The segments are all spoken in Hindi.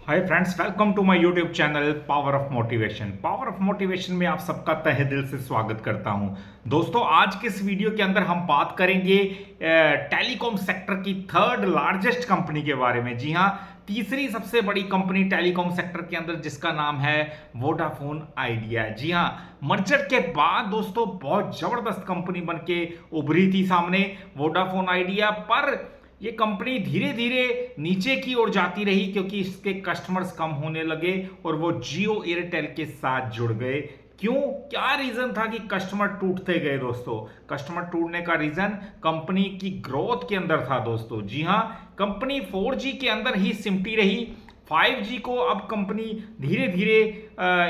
Hi friends, welcome to my YouTube channel power of motivation. Power of motivation में आप सबका तहे दिल से स्वागत करता हूं। दोस्तों, आज के इस वीडियो के अंदर हम बात करेंगे टेलीकॉम सेक्टर की थर्ड लार्जेस्ट कंपनी के बारे में। जी हां, तीसरी सबसे बड़ी कंपनी टेलीकॉम सेक्टर के अंदर, जिसका नाम है वोडाफोन आइडिया। जी हां, मर्जर के बाद दोस्तों बहुत जबरदस्त कंपनी बन के उभरी थी सामने वोडाफोन आइडिया। पर ये कंपनी धीरे धीरे नीचे की ओर जाती रही क्योंकि इसके कस्टमर्स कम होने लगे और वो जियो एयरटेल के साथ जुड़ गए। क्यों, क्या रीजन था कि कस्टमर टूटते गए? दोस्तों, कस्टमर टूटने का रीजन कंपनी की ग्रोथ के अंदर था दोस्तों। जी हां, कंपनी 4G के अंदर ही सिमटी रही। 5G को अब कंपनी धीरे धीरे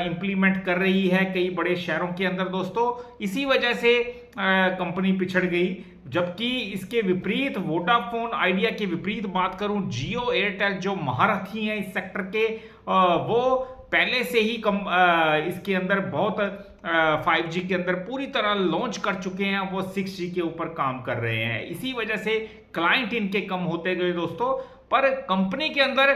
इंप्लीमेंट कर रही है कई बड़े शहरों के अंदर दोस्तों। इसी वजह से कंपनी पिछड़ गई। जबकि इसके विपरीत वोडाफोन आइडिया के विपरीत बात करूं, जियो एयरटेल जो महारथी हैं इस सेक्टर के, वो पहले से ही इसके अंदर बहुत 5G के अंदर पूरी तरह लॉन्च कर चुके हैं। वो 6G के ऊपर काम कर रहे हैं। इसी वजह से क्लाइंट इनके कम होते गए दोस्तों। पर कंपनी के अंदर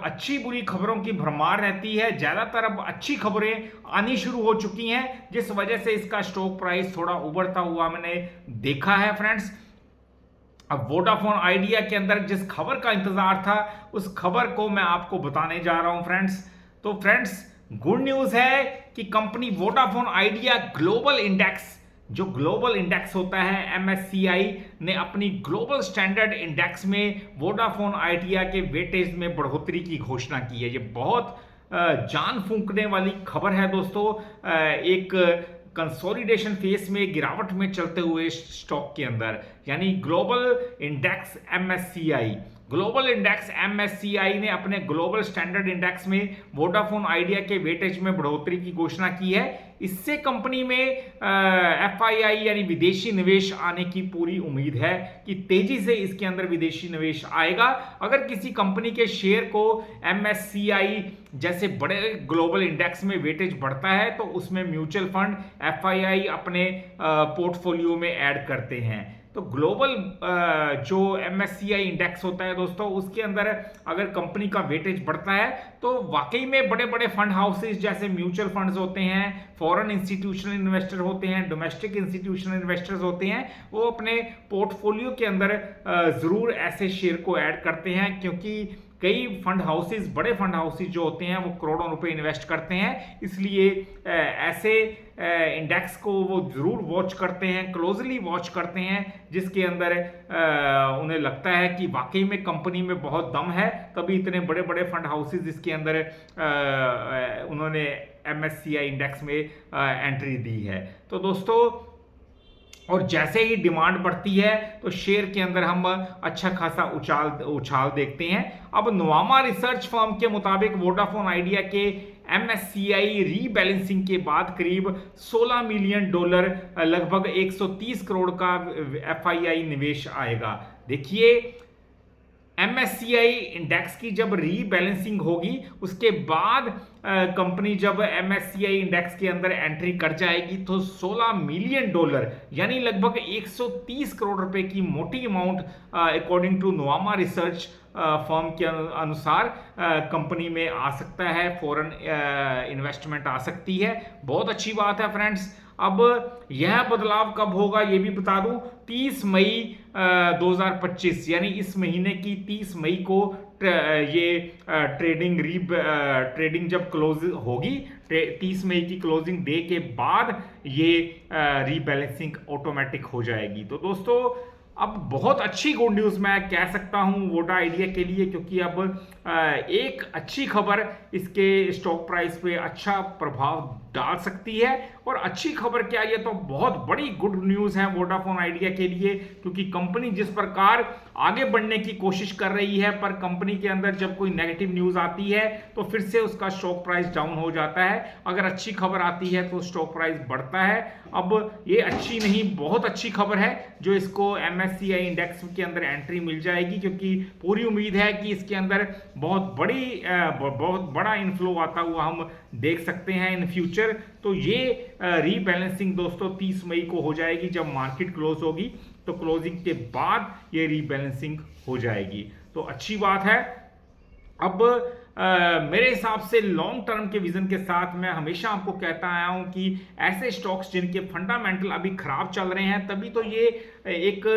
अच्छी बुरी खबरों की भरमार रहती है। ज्यादातर अब अच्छी खबरें आनी शुरू हो चुकी हैं, जिस वजह से इसका स्टॉक प्राइस थोड़ा उबरता हुआ मैंने देखा है फ्रेंड्स। अब वोडाफोन आइडिया के अंदर जिस खबर का इंतजार था, उस खबर को मैं आपको बताने जा रहा हूं फ्रेंड्स। तो फ्रेंड्स, गुड न्यूज है कि company Vodafone idea global index, जो ग्लोबल इंडेक्स होता है MSCI, ने अपनी ग्लोबल स्टैंडर्ड इंडेक्स में वोडाफोन आइडिया के वेटेज में बढ़ोतरी की घोषणा की है। ये बहुत जान फूंकने वाली खबर है दोस्तों। एक कंसोलिडेशन फेस में गिरावट में चलते हुए स्टॉक के अंदर, यानी ग्लोबल इंडेक्स MSCI ने अपने ग्लोबल स्टैंडर्ड इंडेक्स में वोडाफोन आइडिया के वेटेज में बढ़ोतरी की घोषणा की है। इससे कंपनी में FII यानी विदेशी निवेश आने की पूरी उम्मीद है कि तेजी से इसके अंदर विदेशी निवेश आएगा। अगर किसी कंपनी के शेयर को MSCI जैसे बड़े ग्लोबल इंडेक्स में वेटेज बढ़ता है तो उसमें म्यूचुअल फंड FII अपने पोर्टफोलियो में ऐड करते हैं। तो ग्लोबल जो MSCI इंडेक्स होता है दोस्तों, उसके अंदर अगर कंपनी का वेटेज बढ़ता है तो वाकई में बड़े बड़े फंड हाउसेस जैसे म्यूचुअल फंड्स होते हैं, फॉरेन इंस्टीट्यूशनल इन्वेस्टर होते हैं, डोमेस्टिक इंस्टीट्यूशनल इन्वेस्टर्स होते हैं, वो अपने पोर्टफोलियो के अंदर जरूर ऐसे शेयर को ऐड करते हैं। क्योंकि कई फंड हाउसेस, बड़े फंड हाउसेस जो होते हैं, वो करोड़ों रुपए इन्वेस्ट करते हैं। इसलिए ऐसे इंडेक्स को वो जरूर वॉच करते हैं, क्लोजली वॉच करते हैं, जिसके अंदर उन्हें लगता है कि वाकई में कंपनी में बहुत दम है। तभी इतने बड़े बड़े फंड हाउसेस इसके अंदर उन्होंने MSCI इंडेक्स में एंट्री दी है। तो दोस्तों, और जैसे ही डिमांड बढ़ती है तो शेयर के अंदर हम अच्छा खासा उछाल देखते हैं। अब नोवामा रिसर्च फर्म के मुताबिक वोडाफोन आइडिया के MSCI रीबैलेंसिंग के बाद करीब $16 मिलियन, लगभग 130 करोड़ का FII निवेश आएगा। देखिए, MSCI इंडेक्स की जब रीबैलेंसिंग होगी, उसके बाद कंपनी जब MSCI इंडेक्स के अंदर एंट्री कर जाएगी तो $16 मिलियन यानी लगभग 130 करोड़ रुपए की मोटी amount according to Nuvama research firm के अनुसार कंपनी में आ सकता है। फॉरेन इन्वेस्टमेंट आ सकती है। बहुत अच्छी बात है फ्रेंड्स। अब यह बदलाव कब होगा ये भी बता दूं, 30 मई 2025 यानी इस महीने की 30 मई को ये ट्रेडिंग जब क्लोज होगी, 30 मई की क्लोजिंग डे के बाद ये रीबैलेंसिंग ऑटोमेटिक हो जाएगी। तो दोस्तों, अब बहुत अच्छी गुड न्यूज़ मैं कह सकता हूं वोडा आइडिया के लिए, क्योंकि अब एक अच्छी खबर इसके स्टॉक प्राइस पे अच्छा प्रभाव डाल सकती है। और अच्छी खबर क्या, ये तो बहुत बड़ी गुड न्यूज़ है वोडाफोन आइडिया के लिए, क्योंकि कंपनी जिस प्रकार आगे बढ़ने की कोशिश कर रही है, पर कंपनी के अंदर जब कोई नेगेटिव न्यूज़ आती है तो फिर से उसका स्टॉक प्राइस डाउन हो जाता है। अगर अच्छी खबर आती है तो स्टॉक प्राइस बढ़ता है। अब ये अच्छी नहीं, बहुत अच्छी खबर है जो इसको MSCI इंडेक्स के अंदर एंट्री मिल जाएगी, क्योंकि पूरी उम्मीद है कि इसके अंदर बहुत बड़ा इनफ्लो आता हुआ हम देख सकते हैं इन फ्यूचर। तो ये रीबैलेंसिंग दोस्तों 30 मई को हो जाएगी जब मार्केट क्लोज होगी। तो क्लोजिंग के बाद ये रीबैलेंसिंग हो जाएगी, तो अच्छी बात है। अब मेरे हिसाब से लॉन्ग टर्म के विजन के साथ मैं हमेशा आपको कहता आया हूं कि ऐसे स्टॉक्स जिनके फंडामेंटल अभी खराब चल रहे हैं, तभी तो ये एक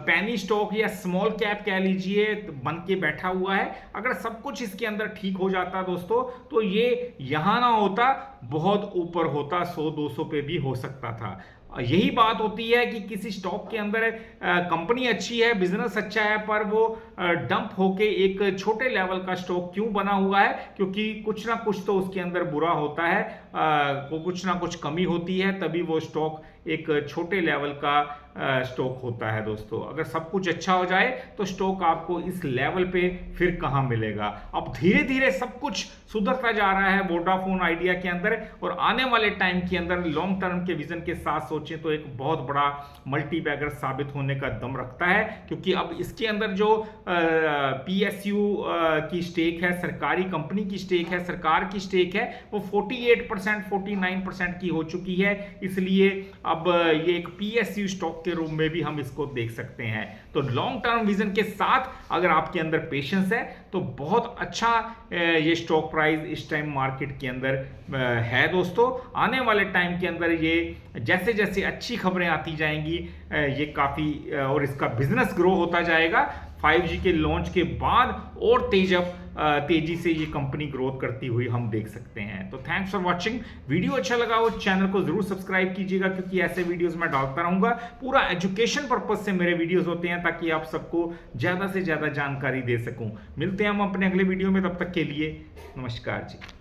पैनी स्टॉक या स्मॉल कैप कह लीजिए बन के बैठा हुआ है। अगर सब कुछ इसके अंदर ठीक हो जाता दोस्तों, तो ये यहां ना होता, बहुत ऊपर होता, 100-200 पे भी हो सकता था। यही बात होती है कि किसी स्टॉक के अंदर कंपनी अच्छी है, बिजनेस अच्छा है, पर वो डंप होके एक छोटे लेवल का स्टॉक क्यों बना हुआ है? क्योंकि कुछ ना कुछ तो उसके अंदर बुरा होता है, कुछ ना कुछ कमी होती है, तभी वो स्टॉक एक छोटे लेवल का स्टॉक होता है दोस्तों। अगर सब कुछ अच्छा हो जाए तो स्टॉक आपको इस लेवल पे फिर कहां मिलेगा। अब धीरे धीरे सब कुछ सुधरता जा रहा है वोडाफोन आइडिया के अंदर, और आने वाले टाइम के अंदर लॉन्ग टर्म के विजन के साथ सोचें तो एक बहुत बड़ा मल्टीबैगर साबित होने का दम रखता है। क्योंकि अब इसके अंदर जो PSU की स्टेक है, सरकारी कंपनी की स्टेक है, सरकार की स्टेक है, वो 48% 49% की हो चुकी है। इसलिए अब ये एक PSU स्टॉक के रूप में भी हम इसको देख सकते हैं। तो लॉन्ग टर्म विजन के साथ अगर आपके अंदर पेशेंस है तो बहुत अच्छा ये स्टॉक प्राइस इस टाइम मार्केट के अंदर है दोस्तों। आने वाले टाइम के अंदर ये जैसे जैसे अच्छी खबरें आती जाएंगी, ये काफ़ी और इसका बिजनेस ग्रो होता जाएगा। 5G के लॉन्च के बाद और तेजी से ये कंपनी ग्रोथ करती हुई हम देख सकते हैं। तो थैंक्स फॉर वॉचिंग। वीडियो अच्छा लगा हो चैनल को जरूर सब्सक्राइब कीजिएगा, क्योंकि ऐसे वीडियोस मैं डालता रहूंगा। पूरा एजुकेशन पर्पज से मेरे वीडियोस होते हैं, ताकि आप सबको ज़्यादा से ज़्यादा जानकारी दे सकूं। मिलते हैं हम अपने अगले वीडियो में, तब तक के लिए नमस्कार जी।